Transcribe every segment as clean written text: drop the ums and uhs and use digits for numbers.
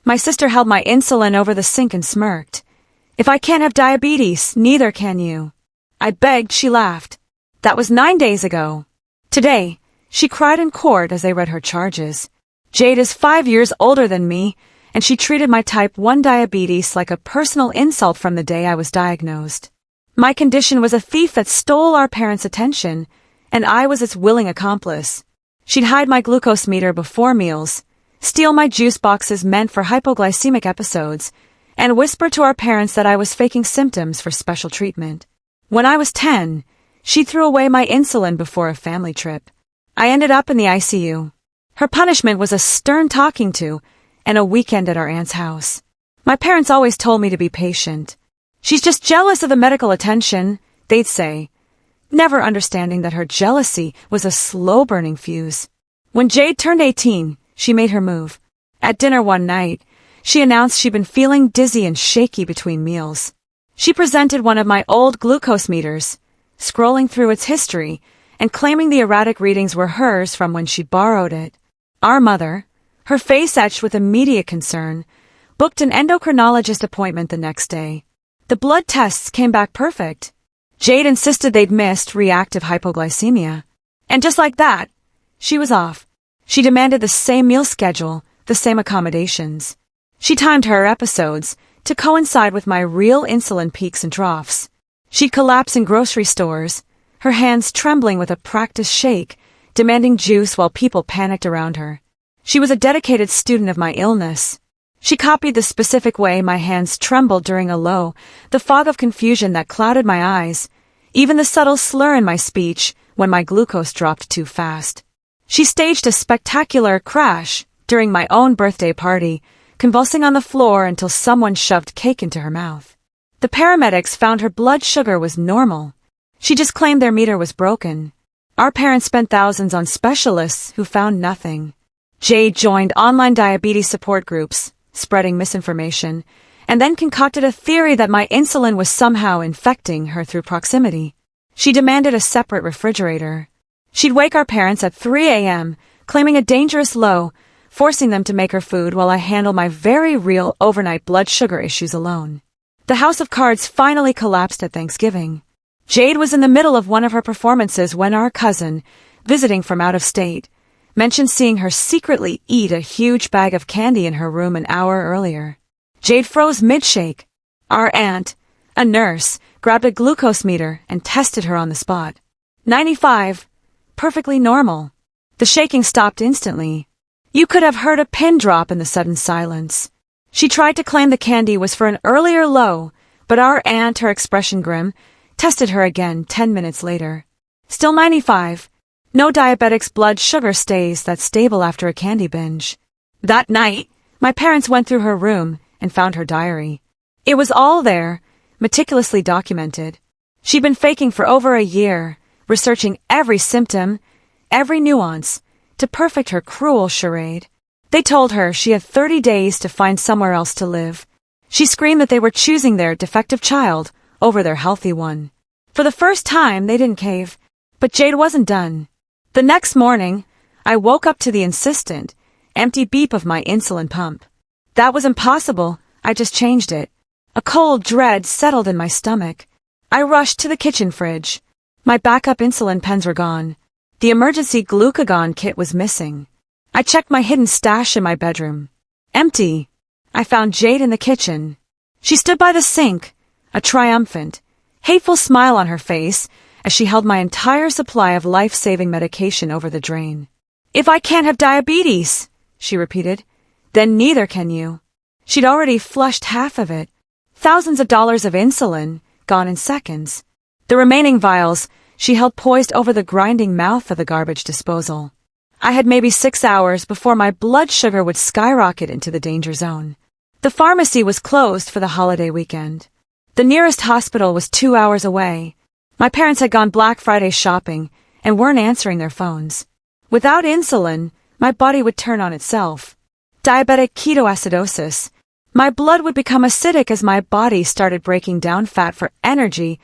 My sister held my insulin over the sink and smirked. If I can't have diabetes, neither can you. I begged, she laughed. That was 9 days ago. Today, she cried in court as they read her charges. Jade is 5 years older than me, and she treated my type 1 diabetes like a personal insult from the day I was diagnosed. My condition was a thief that stole our parents' attention, and I was its willing accomplice. She'd hide my glucose meter before meals, steal my juice boxes meant for hypoglycemic episodes, and whisper to our parents that I was faking symptoms for special treatment. When I was 10, she threw away my insulin before a family trip. I ended up in the ICU. Her punishment was a stern talking to and a weekend at our aunt's house. My parents always told me to be patient. She's just jealous of the medical attention, they'd say, never understanding that her jealousy was a slow-burning fuse. When Jade turned 18, she made her move. At dinner one night, she announced she'd been feeling dizzy and shaky between meals. She presented one of my old glucose meters, scrolling through its history and claiming the erratic readings were hers from when she borrowed it. Our mother, her face etched with immediate concern, booked an endocrinologist appointment the next day. The blood tests came back perfect. Jade insisted they'd missed reactive hypoglycemia. And just like that, she was off. She demanded the same meal schedule, the same accommodations. She timed her episodes to coincide with my real insulin peaks and troughs. She'd collapse in grocery stores, her hands trembling with a practiced shake, demanding juice while people panicked around her. She was a dedicated student of my illness. She copied the specific way my hands trembled during a low, the fog of confusion that clouded my eyes, even the subtle slur in my speech when my glucose dropped too fast. She staged a spectacular crash during my own birthday party, convulsing on the floor until someone shoved cake into her mouth. The paramedics found her blood sugar was normal. She just claimed their meter was broken. Our parents spent thousands on specialists who found nothing. Jade joined online diabetes support groups, spreading misinformation, and then concocted a theory that my insulin was somehow infecting her through proximity. She demanded a separate refrigerator. She'd wake our parents at 3 a.m., claiming a dangerous low, forcing them to make her food while I handle my very real overnight blood sugar issues alone. The house of cards finally collapsed at Thanksgiving. Jade was in the middle of one of her performances when our cousin, visiting from out of state, mentioned seeing her secretly eat a huge bag of candy in her room an hour earlier. Jade froze mid-shake. Our aunt, a nurse, grabbed a glucose meter and tested her on the spot. 95. Perfectly normal. The shaking stopped instantly. You could have heard a pin drop in the sudden silence. She tried to claim the candy was for an earlier low, but our aunt, her expression grim, tested her again 10 minutes later. Still 95. No diabetic's blood sugar stays that stable after a candy binge. That night, my parents went through her room and found her diary. It was all there, meticulously documented. She'd been faking for over a year, researching every symptom, every nuance, to perfect her cruel charade. They told her she had 30 days to find somewhere else to live. She screamed that they were choosing their defective child over their healthy one. For the first time, they didn't cave, but Jade wasn't done. The next morning, I woke up to the insistent, empty beep of my insulin pump. That was impossible. I just changed it. A cold dread settled in my stomach. I rushed to the kitchen fridge. My backup insulin pens were gone. The emergency glucagon kit was missing. I checked my hidden stash in my bedroom. Empty. I found Jade in the kitchen. She stood by the sink, a triumphant, hateful smile on her face as she held my entire supply of life-saving medication over the drain. If I can't have diabetes, she repeated, then neither can you. She'd already flushed half of it. Thousands of dollars of insulin, gone in seconds. The remaining vials she held poised over the grinding mouth of the garbage disposal. I had maybe 6 hours before my blood sugar would skyrocket into the danger zone. The pharmacy was closed for the holiday weekend. The nearest hospital was 2 hours away. My parents had gone Black Friday shopping and weren't answering their phones. Without insulin, my body would turn on itself. Diabetic ketoacidosis. My blood would become acidic as my body started breaking down fat for energy,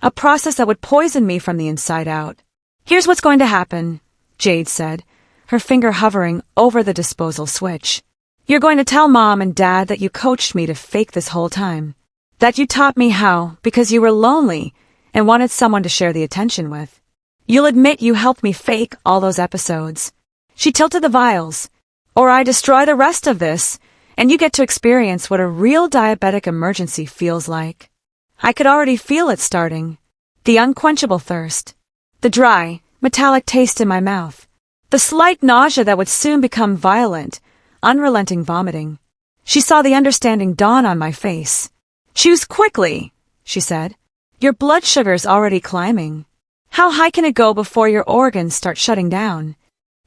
a process that would poison me from the inside out. Here's what's going to happen, Jade said, her finger hovering over the disposal switch. You're going to tell Mom and Dad that you coached me to fake this whole time. That you taught me how because you were lonely and wanted someone to share the attention with. You'll admit you helped me fake all those episodes. She tilted the vials. Or I destroy the rest of this, and you get to experience what a real diabetic emergency feels like. I could already feel it starting. The unquenchable thirst. The dry, metallic taste in my mouth. The slight nausea that would soon become violent, unrelenting vomiting. She saw the understanding dawn on my face. Choose quickly, she said. Your blood sugar's already climbing. How high can it go before your organs start shutting down?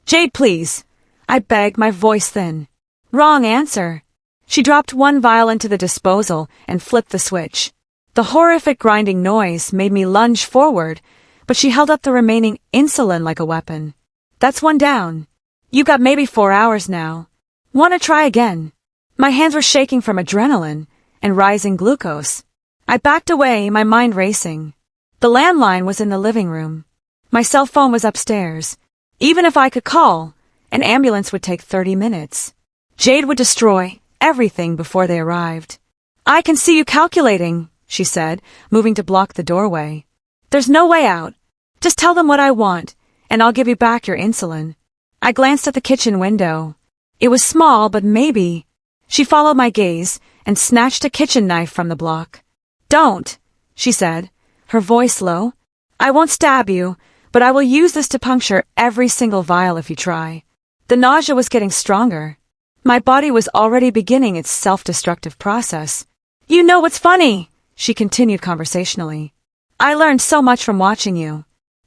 Jade, please, I begged, my voice thin. Wrong answer. She dropped one vial into the disposal and flipped the switch. The horrific grinding noise made me lunge forward, but she held up the remaining insulin like a weapon. That's one down. You got maybe 4 hours now. Want to try again? My hands were shaking from adrenaline and rising glucose. I backed away, my mind racing. The landline was in the living room. My cell phone was upstairs. Even if I could call, an ambulance would take 30 minutes. Jade would destroy everything before they arrived. I can see you calculating, she said, moving to block the doorway. There's no way out. Just tell them what I want, and I'll give you back your insulin. I glanced at the kitchen window. It was small, but maybe. She followed my gaze and snatched a kitchen knife from the block. Don't, she said, her voice low. I won't stab you, but I will use this to puncture every single vial if you try. The nausea was getting stronger. My body was already beginning its self-destructive process. You know what's funny, she continued conversationally. I learned so much from watching you.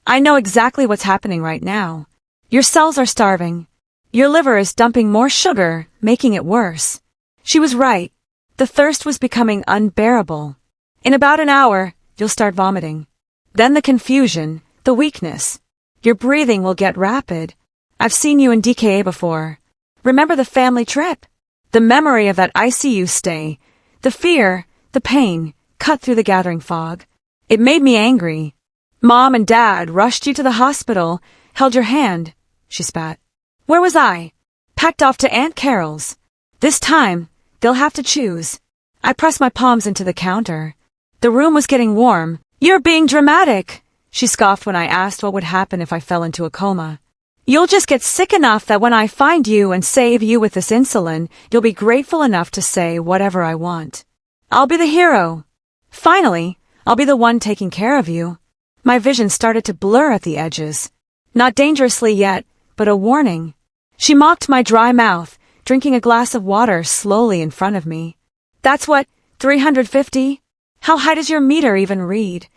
I know exactly what's happening right now. Your cells are starving. Your liver is dumping more sugar, making it worse. She was right. The thirst was becoming unbearable. In about an hour, you'll start vomiting. Then the confusion, the weakness. Your breathing will get rapid. I've seen you in DKA before. Remember the family trip? The memory of that ICU stay, the fear, the pain, cut through the gathering fog. It made me angry. Mom and Dad rushed you to the hospital, held your hand, she spat. Where was I? Packed off to Aunt Carol's. This time, they'll have to choose. I pressed my palms into the counter. The room was getting warm. You're being dramatic, she scoffed when I asked what would happen if I fell into a coma. You'll just get sick enough that when I find you and save you with this insulin, you'll be grateful enough to say whatever I want. I'll be the hero. Finally, I'll be the one taking care of you. My vision started to blur at the edges. Not dangerously yet, but a warning. She mocked my dry mouth, drinking a glass of water slowly in front of me. That's what, 350? How high does your meter even read?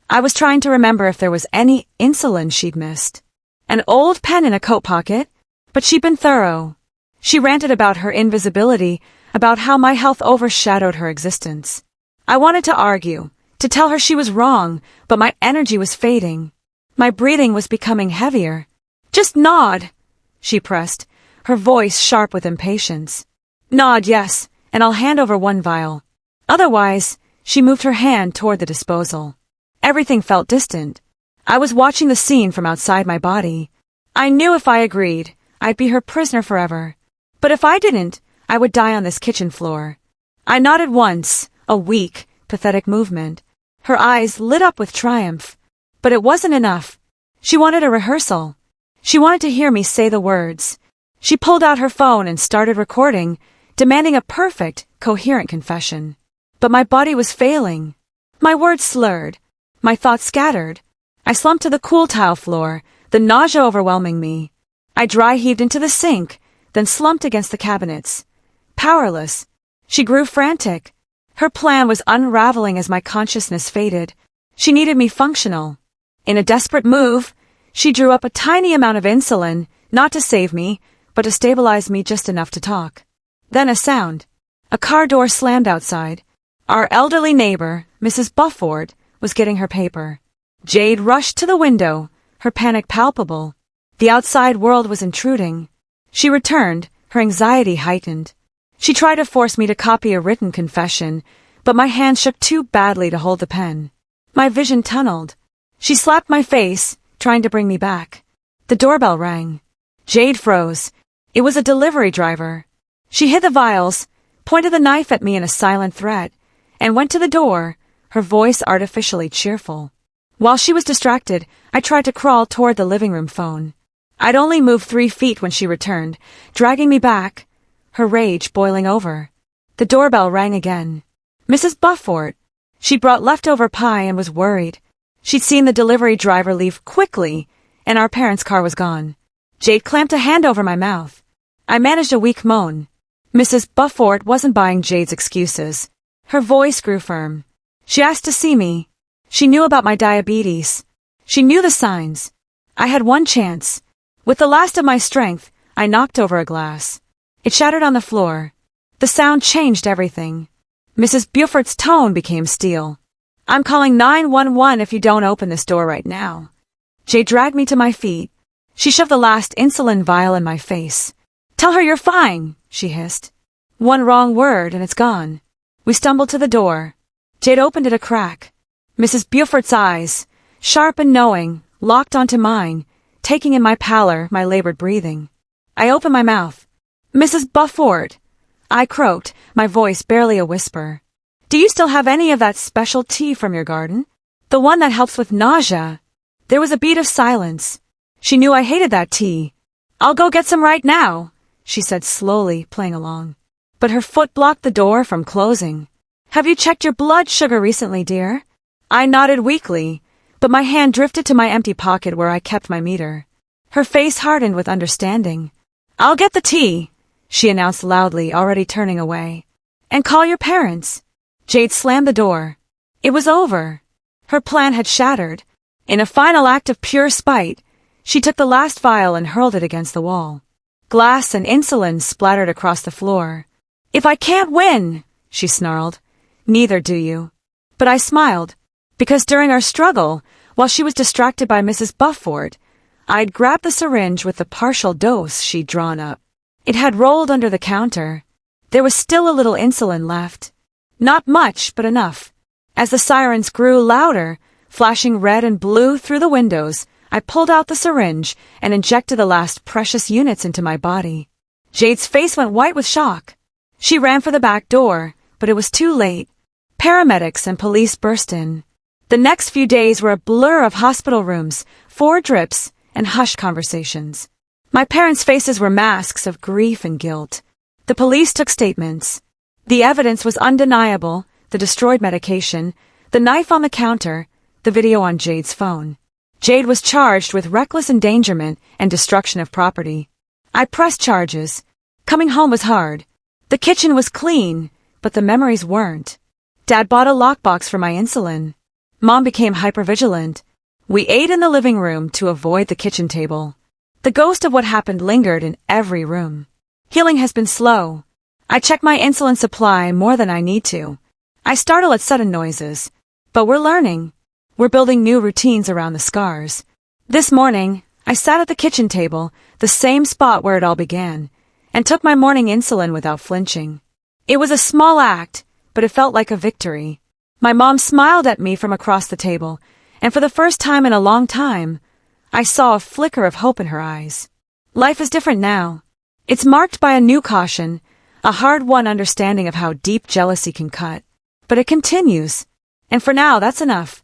I was trying to remember if there was any insulin she'd missed. An old pen in a coat pocket, but she'd been thorough. She ranted about her invisibility, about how my health overshadowed her existence. I wanted to argue, to tell her she was wrong, but my energy was fading. My breathing was becoming heavier. Just nod, she pressed, her voice sharp with impatience. Nod, yes, and I'll hand over one vial. Otherwise, she moved her hand toward the disposal. Everything felt distant. I was watching the scene from outside my body. I knew if I agreed, I'd be her prisoner forever. But if I didn't, I would die on this kitchen floor. I nodded once, a weak, pathetic movement. Her eyes lit up with triumph. But it wasn't enough. She wanted a rehearsal. She wanted to hear me say the words. She pulled out her phone and started recording, demanding a perfect, coherent confession. But my body was failing. My words slurred. My thoughts scattered. I slumped to the cool tile floor, the nausea overwhelming me. I dry-heaved into the sink, then slumped against the cabinets. Powerless. She grew frantic. Her plan was unraveling as my consciousness faded. She needed me functional. In a desperate move, she drew up a tiny amount of insulin, not to save me, but to stabilize me just enough to talk. Then a sound. A car door slammed outside. Our elderly neighbor, Mrs. Bufford, was getting her paper. Jade rushed to the window, her panic palpable. The outside world was intruding. She returned, her anxiety heightened. She tried to force me to copy a written confession, but my hand shook too badly to hold the pen. My vision tunneled. She slapped my face, trying to bring me back. The doorbell rang. Jade froze. It was a delivery driver. She hid the vials, pointed the knife at me in a silent threat, and went to the door, her voice artificially cheerful. While she was distracted, I tried to crawl toward the living room phone. I'd only moved 3 feet when she returned, dragging me back, her rage boiling over. The doorbell rang again. Mrs. Buffort. She'd brought leftover pie and was worried. She'd seen the delivery driver leave quickly, and our parents' car was gone. Jade clamped a hand over my mouth. I managed a weak moan. Mrs. Buffort wasn't buying Jade's excuses. Her voice grew firm. She asked to see me. She knew about my diabetes. She knew the signs. I had one chance. With the last of my strength, I knocked over a glass. It shattered on the floor. The sound changed everything. Mrs. Bufort's tone became steel. I'm calling 911 if you don't open this door right now. Jade dragged me to my feet. She shoved the last insulin vial in my face. Tell her you're fine, she hissed. One wrong word and it's gone. We stumbled to the door. Jade opened it a crack. Mrs. Bufort's eyes, sharp and knowing, locked onto mine, taking in my pallor, my labored breathing. I opened my mouth. Mrs. Buffort, I croaked, my voice barely a whisper. Do you still have any of that special tea from your garden? The one that helps with nausea? There was a beat of silence. She knew I hated that tea. I'll go get some right now, she said slowly, playing along. But her foot blocked the door from closing. Have you checked your blood sugar recently, dear? I nodded weakly, but my hand drifted to my empty pocket where I kept my meter. Her face hardened with understanding. I'll get the tea, she announced loudly, already turning away. And call your parents. Jade slammed the door. It was over. Her plan had shattered. In a final act of pure spite, she took the last vial and hurled it against the wall. Glass and insulin splattered across the floor. If I can't win, she snarled. Neither do you. But I smiled, because during our struggle, while she was distracted by Mrs. Buffort, I'd grabbed the syringe with the partial dose she'd drawn up. It had rolled under the counter. There was still a little insulin left. Not much, but enough. As the sirens grew louder, flashing red and blue through the windows, I pulled out the syringe and injected the last precious units into my body. Jade's face went white with shock. She ran for the back door, but it was too late. Paramedics and police burst in. The next few days were a blur of hospital rooms, 4 drips, and hushed conversations. My parents' faces were masks of grief and guilt. The police took statements. The evidence was undeniable, the destroyed medication, the knife on the counter, the video on Jade's phone. Jade was charged with reckless endangerment and destruction of property. I pressed charges. Coming home was hard. The kitchen was clean, but the memories weren't. Dad bought a lockbox for my insulin. Mom became hypervigilant. We ate in the living room to avoid the kitchen table. The ghost of what happened lingered in every room. Healing has been slow. I check my insulin supply more than I need to. I startle at sudden noises. But we're learning. We're building new routines around the scars. This morning, I sat at the kitchen table, the same spot where it all began, and took my morning insulin without flinching. It was a small act, but it felt like a victory. My mom smiled at me from across the table, and for the first time in a long time, I saw a flicker of hope in her eyes. Life is different now. It's marked by a new caution, a hard-won understanding of how deep jealousy can cut. But it continues. And for now, that's enough.